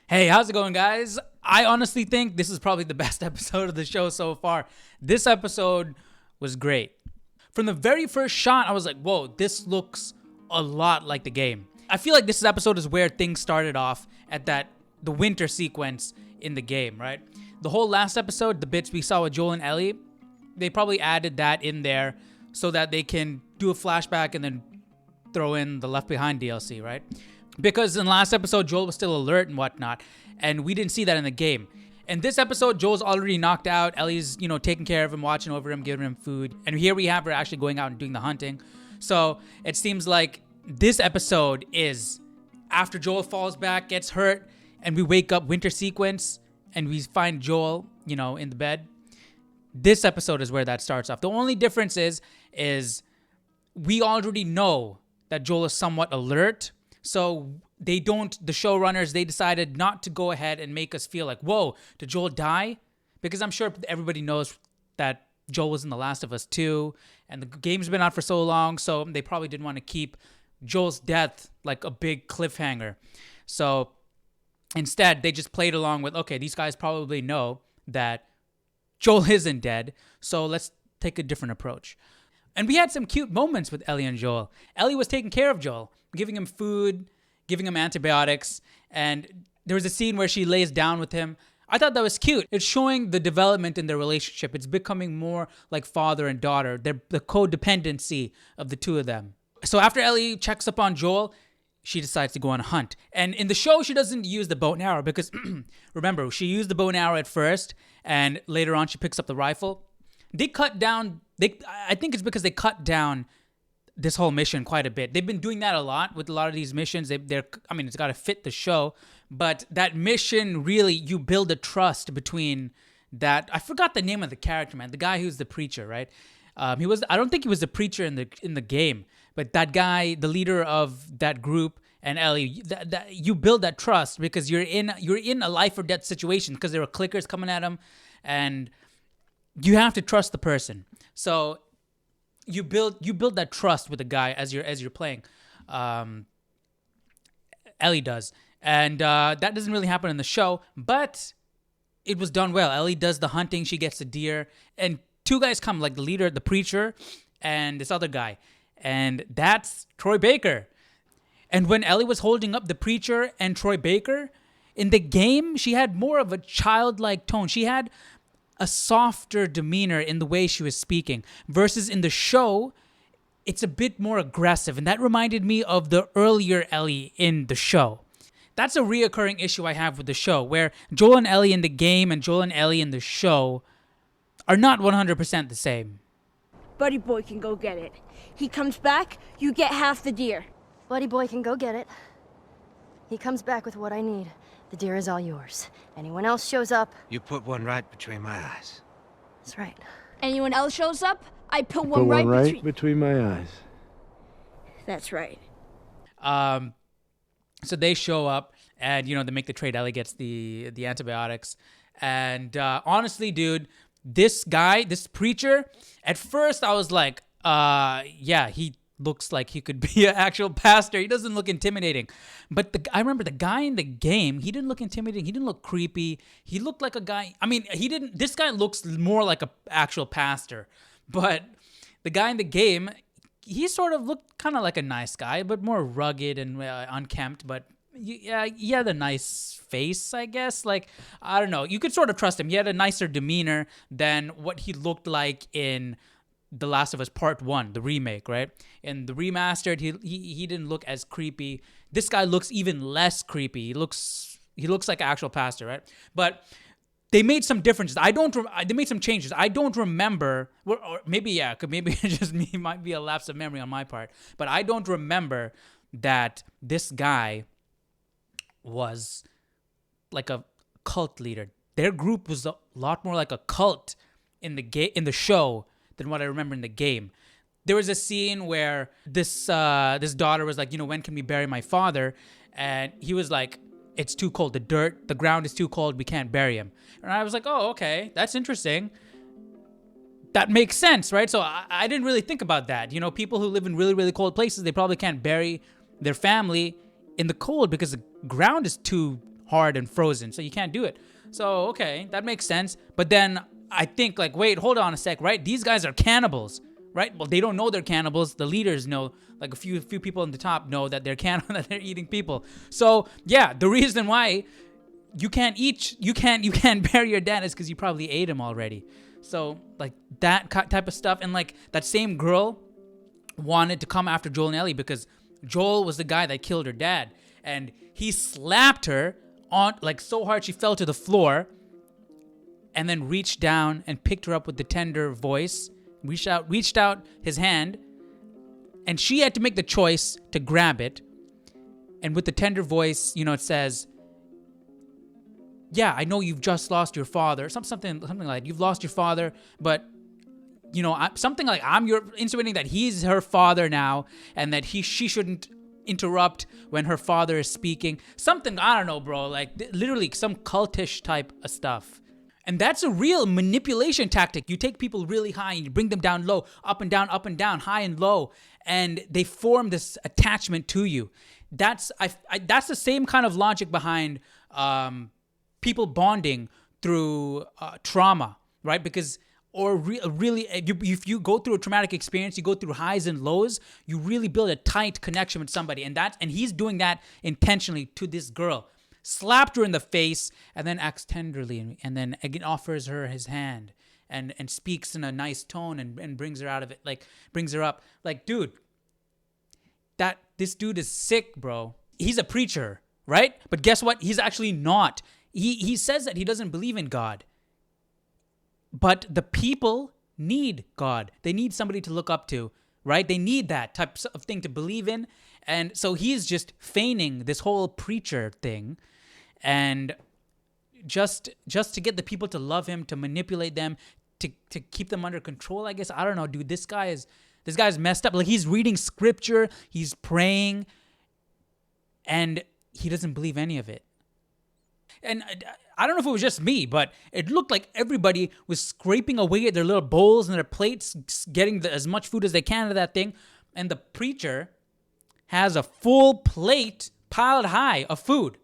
Hey, how's it going, guys? I honestly think this is probably the best episode of the show so far. This episode was great. From the very first shot, I was like, whoa, this looks a lot like the game. I feel like this episode is where things started off at the winter sequence in the game, right? The whole last episode, the bits we saw with Joel and Ellie, they probably added that in there so that they can do a flashback and then throw in the Left Behind DLC, right? Because in the last episode, Joel was still alert and whatnot, and we didn't see that in the game. In this episode, Joel's already knocked out. Ellie's, taking care of him, watching over him, giving him food. And here we have her actually going out and doing the hunting. So it seems like this episode is after Joel falls back, gets hurt, and we wake up winter sequence, and we find Joel, in the bed. This episode is where that starts off. The only difference is we already know that Joel is somewhat alert. So the showrunners, they decided not to go ahead and make us feel like, whoa, did Joel die? Because I'm sure everybody knows that Joel was in The Last of Us 2, and the game's been out for so long, so they probably didn't want to keep Joel's death like a big cliffhanger. So instead, they just played along with, okay, these guys probably know that Joel isn't dead, so let's take a different approach. And we had some cute moments with Ellie and Joel. Ellie was taking care of Joel, giving him food, giving him antibiotics, and there was a scene where she lays down with him. I thought that was cute. It's showing the development in their relationship. It's becoming more like father and daughter, the codependency of the two of them. So after Ellie checks up on Joel, she decides to go on a hunt. And in the show, she doesn't use the bow and arrow because, remember, she used the bow and arrow at first, and later on she picks up the rifle. They cut down, I think it's because they cut down this whole mission quite a bit. They've been doing that a lot with a lot of these missions. It's got to fit the show, but that mission really, you build a trust between that. I forgot the name of the character, man. The guy who's the preacher, right? I don't think he was the preacher in the game, but that guy, the leader of that group, and Ellie, that you build that trust because you're in a life or death situation because there are clickers coming at him, and you have to trust the person. So you build that trust with the guy as you're playing. Ellie does, and that doesn't really happen in the show, but it was done well. Ellie does the hunting; she gets the deer, and two guys come, like the leader, the preacher, and this other guy, and that's Troy Baker. And when Ellie was holding up the preacher and Troy Baker in the game, she had more of a childlike tone. She had a softer demeanor in the way she was speaking, versus in the show, it's a bit more aggressive. And that reminded me of the earlier Ellie in the show. That's a reoccurring issue I have with the show, where Joel and Ellie in the game and Joel and Ellie in the show are not 100% the same. Buddy boy can go get it. He comes back, you get half the deer. Buddy boy can go get it. He comes back with what I need. The deer is all yours. Anyone else shows up... You put one right between my eyes. That's right. Anyone else shows up, I put one right between my eyes. That's right. So they show up, and they make the trade. Ellie gets the antibiotics, and honestly, dude, this guy, this preacher, at first I was like, he looks like he could be an actual pastor. He doesn't look intimidating. But I remember the guy in the game, he didn't look intimidating. He didn't look creepy. He looked like a guy. This guy looks more like an actual pastor. But the guy in the game, he sort of looked kind of like a nice guy, but more rugged and unkempt. But yeah, he had a nice face, I guess. Like, I don't know. You could sort of trust him. He had a nicer demeanor than what he looked like in The Last of Us Part 1, the remake, right? In the remastered, he didn't look as creepy. This guy looks even less creepy. He looks like an actual pastor, right? But they made some differences. They made some changes. I don't remember, or maybe it's just me, might be a lapse of memory on my part, but I don't remember that this guy was like a cult leader. Their group was a lot more like a cult in the show than what I remember in the game. There was a scene where this daughter was like, when can we bury my father? And he was like, it's too cold. The ground is too cold. We can't bury him. And I was like, oh, okay, that's interesting. That makes sense, right? So I didn't really think about that. People who live in really, really cold places, they probably can't bury their family in the cold because the ground is too hard and frozen, so you can't do it. So, okay, that makes sense. But then I think, like, wait, hold on a sec, right? These guys are cannibals, right? Well, they don't know they're cannibals. The leaders know, like a few people on the top know that they're that they're eating people. So, yeah, the reason why you can't bury your dad is because you probably ate him already. So, like, that type of stuff. And, like, that same girl wanted to come after Joel and Ellie because Joel was the guy that killed her dad. And he slapped her on, like, so hard she fell to the floor, and then reached down and picked her up with the tender voice, reached out his hand, and she had to make the choice to grab it. And with the tender voice, it says, yeah, I know you've just lost your father. Something like, you've lost your father, but, something like, you're insinuating that he's her father now, and that she shouldn't interrupt when her father is speaking. Something, I don't know, bro, like, literally some cultish type of stuff. And that's a real manipulation tactic. You take people really high and you bring them down low, up and down, high and low, and they form this attachment to you. That's the same kind of logic behind people bonding through trauma, right? Because if you go through a traumatic experience, you go through highs and lows, you really build a tight connection with somebody, and he's doing that intentionally to this girl. Slapped her in the face, and then acts tenderly, and then again offers her his hand, and speaks in a nice tone, and brings her out of it, like brings her up. Like, dude, this dude is sick, bro. He's a preacher, right? But guess what? He's actually not. He says that he doesn't believe in God. But the people need God. They need somebody to look up to, right? They need that type of thing to believe in. And so he's just feigning this whole preacher thing, and just to get the people to love him, to manipulate them, to keep them under control, I guess. I don't know, dude. This guy's messed up. Like, he's reading scripture, he's praying, and he doesn't believe any of it. And I don't know if it was just me, but it looked like everybody was scraping away at their little bowls and their plates, getting as much food as they can out of that thing. And the preacher has a full plate piled high of food.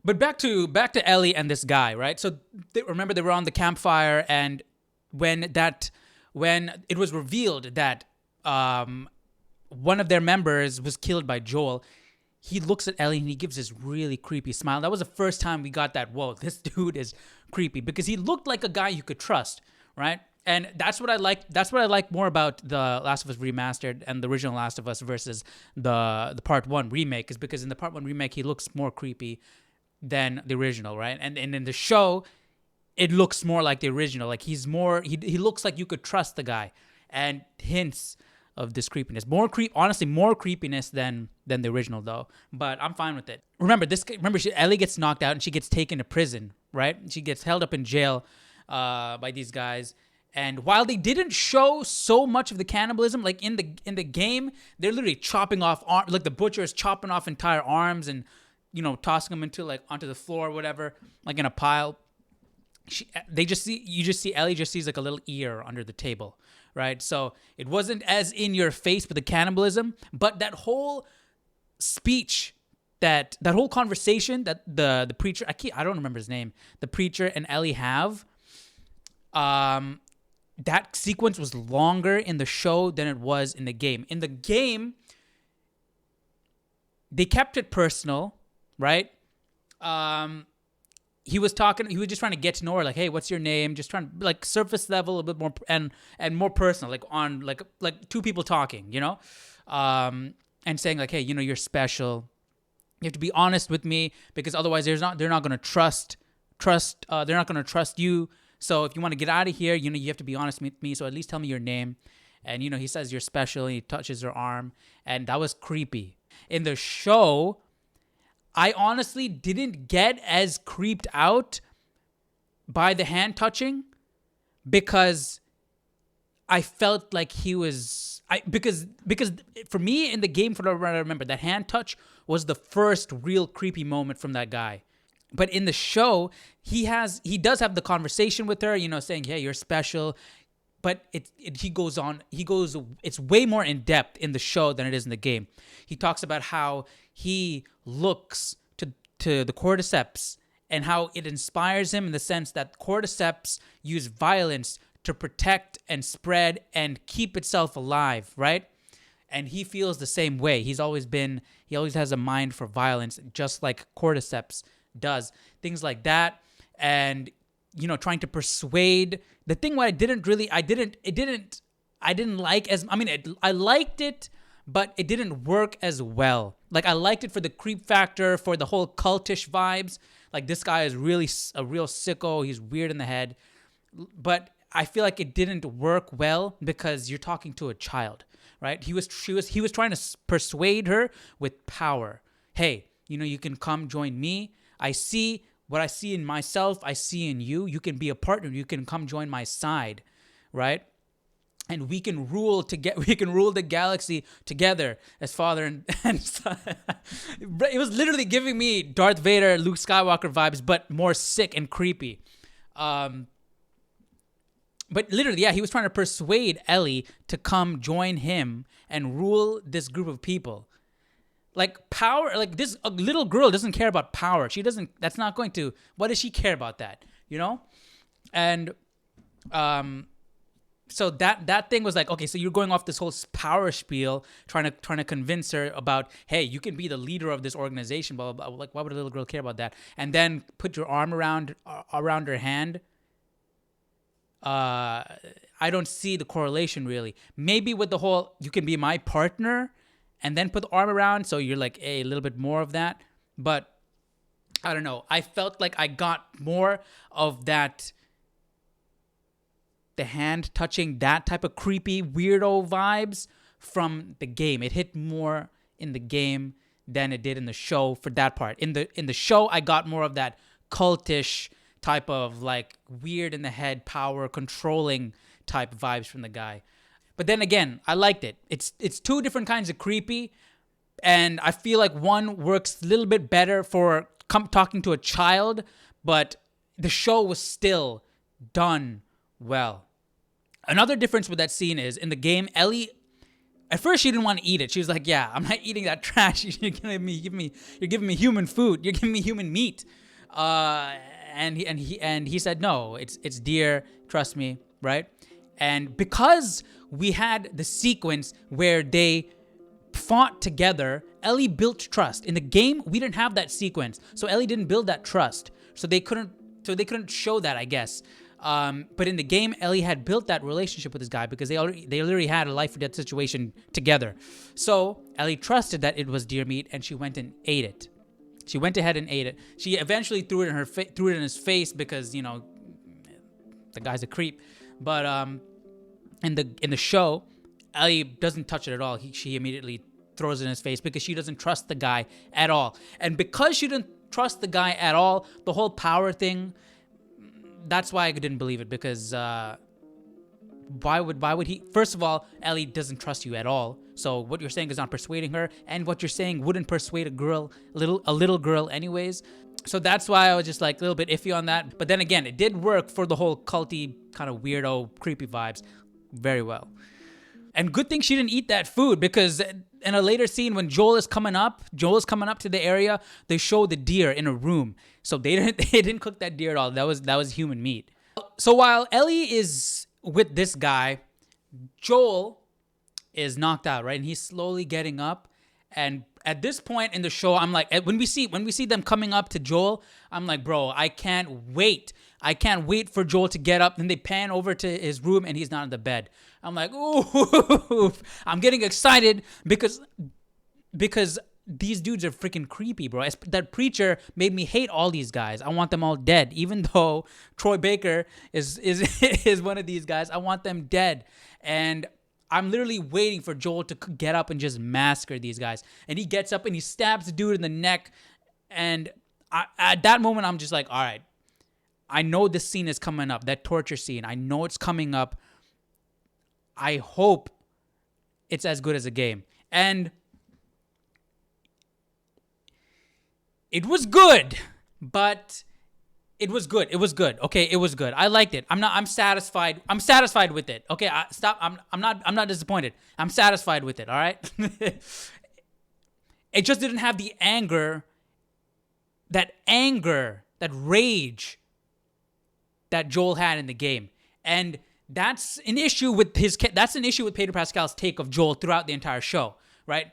But back to Ellie and this guy, right? So remember, they were on the campfire, and when it was revealed that one of their members was killed by Joel, he looks at Ellie and he gives this really creepy smile. That was the first time we got that, whoa, this dude is creepy, because he looked like a guy you could trust, right? And that's what I like. That's what I like more about the Last of Us Remastered and the original Last of Us versus the Part 1 remake, is because in the Part 1 remake, he looks more creepy than the original, right? And in the show, it looks more like the original. Like, he's more, he looks like you could trust the guy, and hints of this creepiness. More creepiness than the original, though. But I'm fine with it. Remember, Ellie gets knocked out and she gets taken to prison, right? She gets held up in jail by these guys. And while they didn't show so much of the cannibalism, like in the game, they're literally chopping off like the butcher is chopping off entire arms and tossing them onto the floor or whatever, like in a pile. You just see Ellie just sees like a little ear under the table, right? So it wasn't as in your face with the cannibalism, but that whole speech, that whole conversation that the preacher, I don't remember his name, the preacher and Ellie have, that sequence was longer in the show than it was in the game. In the game, they kept it personal, right? He was just trying to get to know her, like, hey, what's your name? Just trying to, like, surface level a bit more and more personal, like on like two people talking, and saying like, hey, you're special. You have to be honest with me, because otherwise they're not going to trust they're not going to trust you. So if you want to get out of here, you have to be honest with me. So at least tell me your name. And he says you're special, and he touches her arm, and that was creepy. In the show, I honestly didn't get as creeped out by the hand touching, because I felt like he was because for me in the game, from what I remember, that hand touch was the first real creepy moment from that guy. But in the show, he does have the conversation with her, saying, hey, you're special. But it's way more in depth in the show than it is in the game. He talks about how he looks to the cordyceps and how it inspires him in the sense that cordyceps use violence to protect and spread and keep itself alive, right? And he feels the same way. He always has a mind for violence, just like cordyceps does. Things like that. And, trying to persuade. The thing what I didn't like I liked it, but it didn't work as well. Like, I liked it for the creep factor, for the whole cultish vibes. Like, this guy is really a real sicko. He's weird in the head. But I feel like it didn't work well because you're talking to a child, right? He was trying to persuade her with power. Hey, you can come join me. I see what I see in myself. I see in you. You can be a partner. You can come join my side, right? And we can rule the galaxy together as father and son. It was literally giving me Darth Vader, Luke Skywalker vibes, but more sick and creepy. But literally, yeah, he was trying to persuade Ellie to come join him and rule this group of people. Like, power, like, a little girl doesn't care about power. That's not going to, what does she care about that, And, so that thing was like, okay, so you're going off this whole power spiel, trying to convince her about, hey, you can be the leader of this organization, blah, blah, blah. Like, why would a little girl care about that? And then put your arm around her hand. I don't see the correlation really. Maybe with the whole, you can be my partner, and then put the arm around, so you're like a little bit more of that. But I don't know. I felt like I got more of that, the hand touching, that type of creepy weirdo vibes from the game. It hit more in the game than it did in the show for that part. In the show, I got more of that cultish type of like weird in the head, power controlling type vibes from the guy. But then again, I liked it. It's two different kinds of creepy, and I feel like one works a little bit better for talking to a child, but the show was still done well. Another difference with that scene is in the game, Ellie, at first she didn't want to eat it. She was like, "Yeah, I'm not eating that trash. You're giving me human food. You're giving me human meat." And he said, "No, it's deer. Trust me, right?" And because we had the sequence where they fought together, Ellie built trust. In the game, we didn't have that sequence, so Ellie didn't build that trust. So they couldn't show that, I guess. But in the game, Ellie had built that relationship with this guy because they literally had a life or death situation together. So Ellie trusted that it was deer meat, and she went and ate it. She went ahead and ate it. She eventually threw it in his face because the guy's a creep. But in the show, Ellie doesn't touch it at all. She immediately throws it in his face because she doesn't trust the guy at all. And because she didn't trust the guy at all, the whole power thing, that's why I didn't believe it, because why would he? First of all, Ellie doesn't trust you at all. So what you're saying is not persuading her, and what you're saying wouldn't persuade a little girl anyways. So that's why I was just like a little bit iffy on that. But then again, it did work for the whole culty kind of weirdo creepy vibes very well. And good thing she didn't eat that food, because in a later scene when Joel is coming up to the area, they show the deer in a room. So they didn't cook that deer at all. That was human meat. So while Ellie is with this guy, Joel is knocked out, right? And he's slowly getting up. And at this point in the show, I'm like, when we see them coming up to Joel, I'm like, bro, I can't wait for Joel to get up. Then they pan over to his room and he's not in the bed. I'm like, ooh, I'm getting excited because these dudes are freaking creepy, bro. That preacher made me hate all these guys. I want them all dead. Even though Troy Baker is one of these guys, I want them dead. And I'm literally waiting for Joel to get up and just massacre these guys. And he gets up and he stabs the dude in the neck. And at that moment, I'm just like, all right, I know this scene is coming up, that torture scene. I know it's coming up. I hope it's as good as a game. And it was good, but it was good. It was good. Okay, it was good. I liked it. I'm satisfied. I'm satisfied with it. Okay, I'm not disappointed. I'm satisfied with it, all right? It just didn't have the anger that anger, that rage that Joel had in the game. And that's an issue with Pedro Pascal's take of Joel throughout the entire show, right?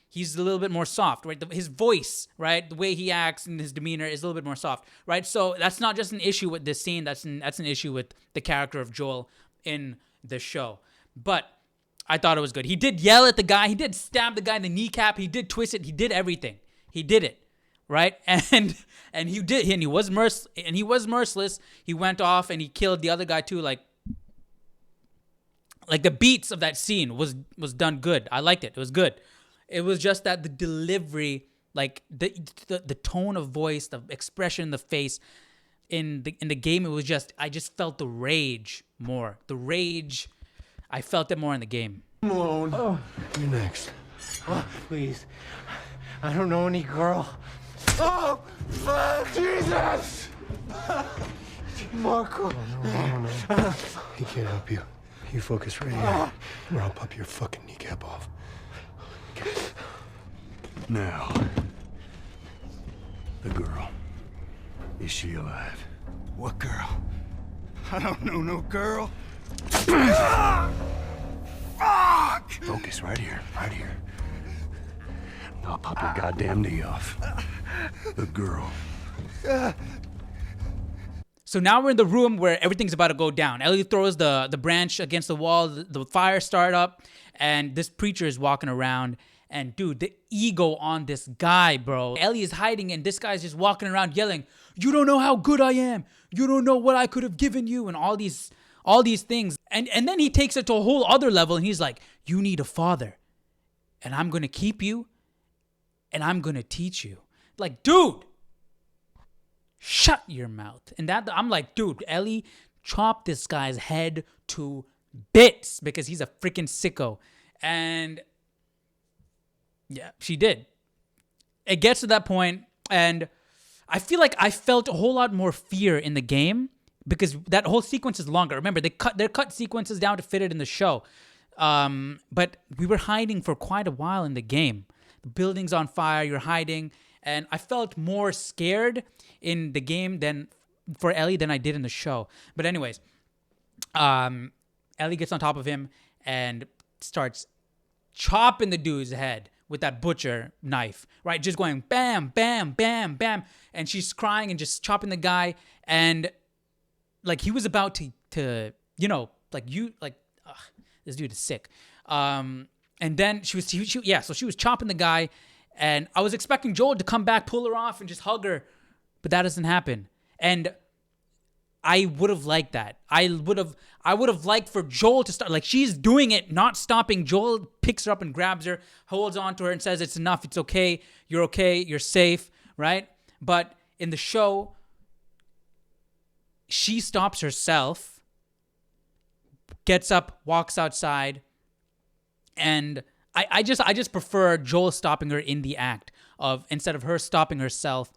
He's a little bit more soft, right? His voice, right? The way he acts and his demeanor is a little bit more soft, right? So that's not just an issue with this scene. That's an issue with the character of Joel in the show. But I thought it was good. He did yell at the guy. He did stab the guy in the kneecap. He did twist it. He did everything. He did it, right? And he was merciless. He went off and he killed the other guy too. Like the beats of that scene was done good. I liked it. It was good. It was just that the delivery, like the tone of voice, the expression in the face in the game, it was just, I just felt the rage more. The rage, I felt it more in the game. Malone. Oh. You're next. Oh, please. I don't know any girl. Oh, Jesus! Marco. No. He can't help you. You focus right here, or I'll pop your fucking kneecap off. Now, the girl. Is she alive? What girl? I don't know no girl. Fuck! Focus right here, right here. I'll pop your goddamn knee off. The girl. So now we're in the room where everything's about to go down. Ellie throws the branch against the wall. The fire start up, and this preacher is walking around. And dude, the ego on this guy, bro. Ellie is hiding, and this guy's just walking around yelling, "You don't know how good I am. You don't know what I could have given you," and all these things. And then he takes it to a whole other level, and he's like, "You need a father, and I'm gonna keep you, and I'm gonna teach you." Like, dude, shut your mouth. And that, I'm like, dude, Ellie chopped this guy's head to bits because he's a freaking sicko. And yeah, she did. It gets to that point, and I feel like I felt a whole lot more fear in the game because that whole sequence is longer. Remember, they cut sequences down to fit it in the show. But we were hiding for quite a while in the game. The building's on fire, you're hiding, and I felt more scared in the game than for Ellie than I did in the show. But anyways, Ellie gets on top of him and starts chopping the dude's head with that butcher knife, right? Just going bam, bam, bam, bam. And she's crying and just chopping the guy. And like he was about to this dude is sick. And then she was chopping the guy. And I was expecting Joel to come back, pull her off, and just hug her. But that doesn't happen. And I would have liked that. I would have liked for Joel to start, like she's doing it, not stopping. Joel picks her up and grabs her, holds on to her and says, "It's enough. It's okay. You're safe," right? But in the show, she stops herself, gets up, walks outside, and I just prefer Joel stopping her in the act of instead of her stopping herself,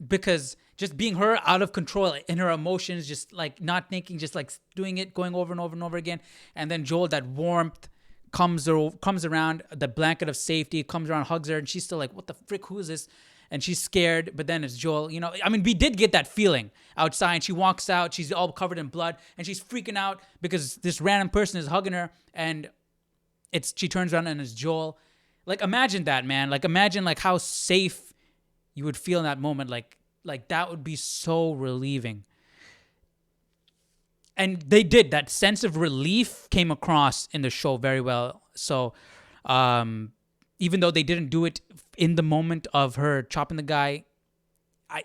because just being her out of control in her emotions, just like not thinking, just like doing it, going over and over and over again. And then Joel, that warmth comes around, the blanket of safety comes around, hugs her, and she's still like, "What the frick? Who is this?" And she's scared, but then it's Joel. You know, I mean, we did get that feeling outside. And she walks out, she's all covered in blood, and she's freaking out because this random person is hugging her, and she turns around and it's Joel. Like, imagine that, man. Like, imagine like how safe you would feel in that moment. Like that would be so relieving. And they did. That sense of relief came across in the show very well. So even though they didn't do it in the moment of her chopping the guy,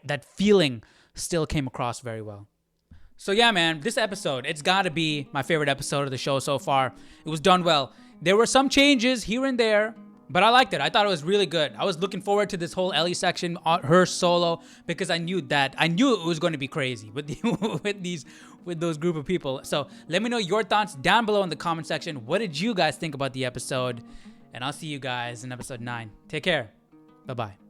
that feeling still came across very well. So yeah, man, this episode, it's got to be my favorite episode of the show so far. It was done well. There were some changes here and there, but I liked it. I thought it was really good. I was looking forward to this whole Ellie section, her solo, because I knew it was going to be crazy with those group of people. So let me know your thoughts down below in the comment section. What did you guys think about the episode? And I'll see you guys in episode 9. Take care. Bye-bye.